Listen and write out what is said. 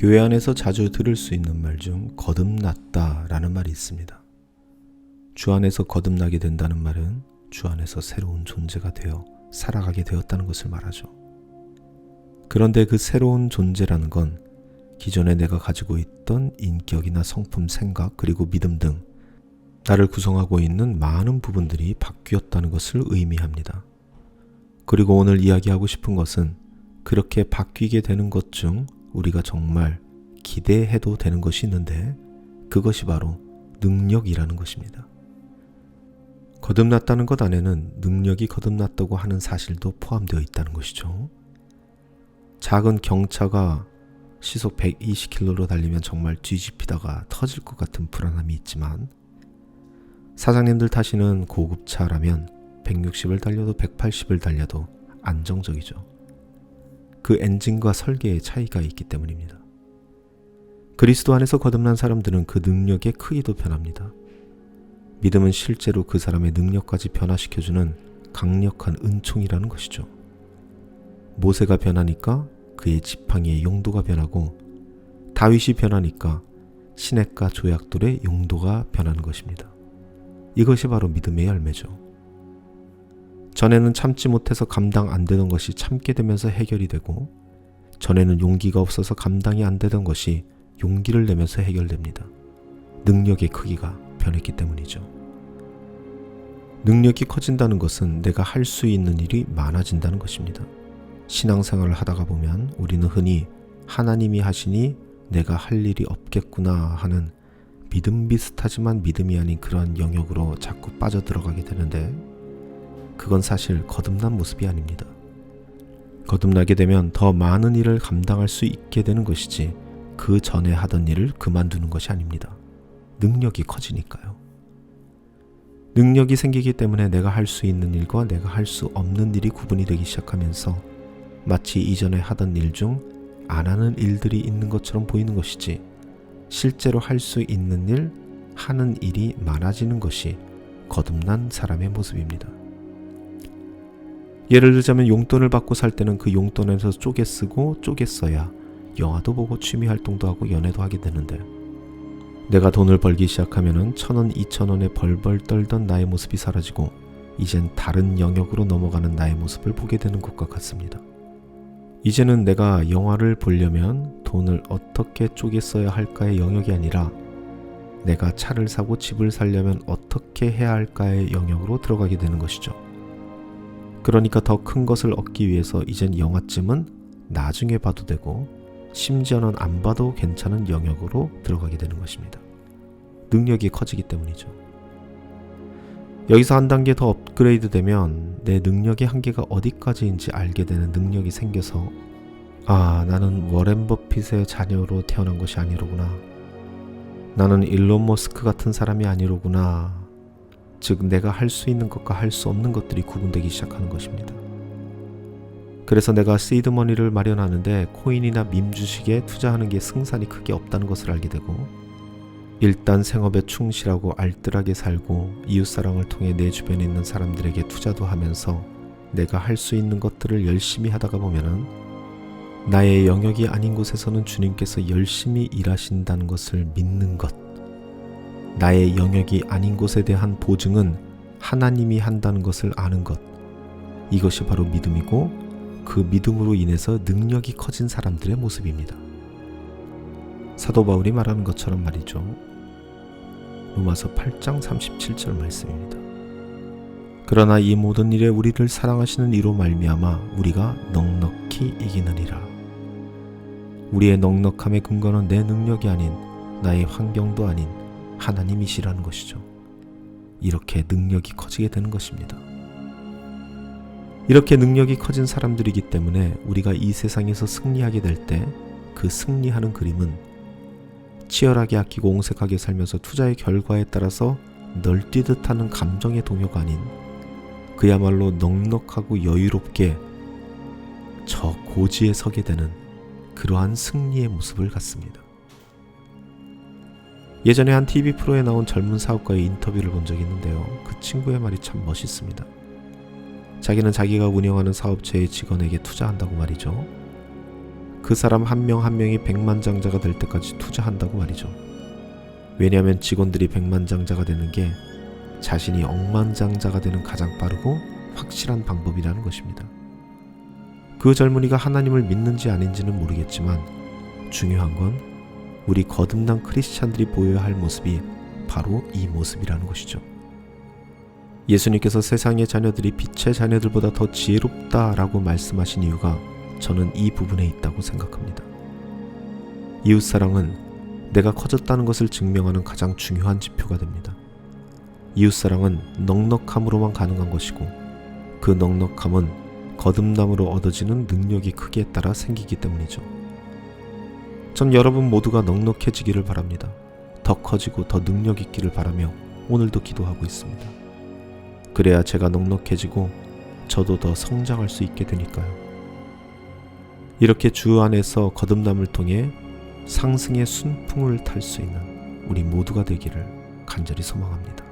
교회 안에서 자주 들을 수 있는 말 중 거듭났다 라는 말이 있습니다. 주 안에서 거듭나게 된다는 말은 주 안에서 새로운 존재가 되어 살아가게 되었다는 것을 말하죠. 그런데 그 새로운 존재라는 건 기존에 내가 가지고 있던 인격이나 성품, 생각, 그리고 믿음 등 나를 구성하고 있는 많은 부분들이 바뀌었다는 것을 의미합니다. 그리고 오늘 이야기하고 싶은 것은 그렇게 바뀌게 되는 것 중 우리가 정말 기대해도 되는 것이 있는데 그것이 바로 능력이라는 것입니다. 거듭났다는 것 안에는 능력이 거듭났다고 하는 사실도 포함되어 있다는 것이죠. 작은 경차가 시속 120km로 달리면 정말 뒤집히다가 터질 것 같은 불안함이 있지만 사장님들 타시는 고급차라면 160을 달려도 180을 달려도 안정적이죠. 그 엔진과 설계의 차이가 있기 때문입니다. 그리스도 안에서 거듭난 사람들은 그 능력의 크기도 변합니다. 믿음은 실제로 그 사람의 능력까지 변화시켜주는 강력한 은총이라는 것이죠. 모세가 변하니까 그의 지팡이의 용도가 변하고 다윗이 변하니까 시냇가 조약돌의 용도가 변하는 것입니다. 이것이 바로 믿음의 열매죠. 전에는 참지 못해서 감당 안 되던 것이 참게 되면서 해결이 되고 전에는 용기가 없어서 감당이 안 되던 것이 용기를 내면서 해결됩니다. 능력의 크기가 변했기 때문이죠. 능력이 커진다는 것은 내가 할 수 있는 일이 많아진다는 것입니다. 신앙생활을 하다가 보면 우리는 흔히 하나님이 하시니 내가 할 일이 없겠구나 하는 믿음 비슷하지만 믿음이 아닌 그러한 영역으로 자꾸 빠져들어가게 되는데 그건 사실 거듭난 모습이 아닙니다. 거듭나게 되면 더 많은 일을 감당할 수 있게 되는 것이지 그 전에 하던 일을 그만두는 것이 아닙니다. 능력이 커지니까요. 능력이 생기기 때문에 내가 할 수 있는 일과 내가 할 수 없는 일이 구분이 되기 시작하면서 마치 이전에 하던 일 중 안 하는 일들이 있는 것처럼 보이는 것이지 실제로 할 수 있는 일, 하는 일이 많아지는 것이 거듭난 사람의 모습입니다. 예를 들자면 용돈을 받고 살 때는 그 용돈에서 쪼개 쓰고 쪼개 써야 영화도 보고 취미 활동도 하고 연애도 하게 되는데 내가 돈을 벌기 시작하면은 1,000원, 2,000원에 벌벌 떨던 나의 모습이 사라지고 이젠 다른 영역으로 넘어가는 나의 모습을 보게 되는 것과 같습니다. 이제는 내가 영화를 보려면 돈을 어떻게 쪼개 써야 할까의 영역이 아니라 내가 차를 사고 집을 살려면 어떻게 해야 할까의 영역으로 들어가게 되는 것이죠. 그러니까 더 큰 것을 얻기 위해서 이젠 영화쯤은 나중에 봐도 되고 심지어는 안 봐도 괜찮은 영역으로 들어가게 되는 것입니다. 능력이 커지기 때문이죠. 여기서 한 단계 더 업그레이드 되면 내 능력의 한계가 어디까지인지 알게 되는 능력이 생겨서 나는 워렌 버핏의 자녀로 태어난 것이 아니로구나. 나는 일론 머스크 같은 사람이 아니로구나. 즉 내가 할 수 있는 것과 할 수 없는 것들이 구분되기 시작하는 것입니다. 그래서 내가 시드머니를 마련하는데 코인이나 밈 주식에 투자하는 게 승산이 크게 없다는 것을 알게 되고 일단 생업에 충실하고 알뜰하게 살고 이웃사랑을 통해 내 주변에 있는 사람들에게 투자도 하면서 내가 할 수 있는 것들을 열심히 하다가 보면은 나의 영역이 아닌 곳에서는 주님께서 열심히 일하신다는 것을 믿는 것, 나의 영역이 아닌 곳에 대한 보증은 하나님이 한다는 것을 아는 것, 이것이 바로 믿음이고 그 믿음으로 인해서 능력이 커진 사람들의 모습입니다. 사도 바울이 말하는 것처럼 말이죠. 로마서 8장 37절 말씀입니다. 그러나 이 모든 일에 우리를 사랑하시는 이로 말미암아 우리가 넉넉히 이기느니라. 우리의 넉넉함의 근거는 내 능력이 아닌 나의 환경도 아닌 하나님이시라는 것이죠. 이렇게 능력이 커지게 되는 것입니다. 이렇게 능력이 커진 사람들이기 때문에 우리가 이 세상에서 승리하게 될 때 그 승리하는 그림은 치열하게 아끼고 옹색하게 살면서 투자의 결과에 따라서 널뛰듯 하는 감정의 동요가 아닌 그야말로 넉넉하고 여유롭게 저 고지에 서게 되는 그러한 승리의 모습을 갖습니다. 예전에 한 TV 프로에 나온 젊은 사업가의 인터뷰를 본 적이 있는데요. 그 친구의 말이 참 멋있습니다. 자기는 자기가 운영하는 사업체의 직원에게 투자한다고 말이죠. 그 사람 한 명 한 명이 백만장자가 될 때까지 투자한다고 말이죠. 왜냐하면 직원들이 백만장자가 되는 게 자신이 억만장자가 되는 가장 빠르고 확실한 방법이라는 것입니다. 그 젊은이가 하나님을 믿는지 아닌지는 모르겠지만 중요한 건 우리 거듭난 크리스찬들이 보여야 할 모습이 바로 이 모습이라는 것이죠. 예수님께서 세상의 자녀들이 빛의 자녀들보다 더 지혜롭다라고 말씀하신 이유가 저는 이 부분에 있다고 생각합니다. 이웃사랑은 내가 커졌다는 것을 증명하는 가장 중요한 지표가 됩니다. 이웃사랑은 넉넉함으로만 가능한 것이고 그 넉넉함은 거듭남으로 얻어지는 능력이 크기에 따라 생기기 때문이죠. 전 여러분 모두가 넉넉해지기를 바랍니다. 더 커지고 더 능력 있기를 바라며 오늘도 기도하고 있습니다. 그래야 제가 넉넉해지고 저도 더 성장할 수 있게 되니까요. 이렇게 주 안에서 거듭남을 통해 상승의 순풍을 탈 수 있는 우리 모두가 되기를 간절히 소망합니다.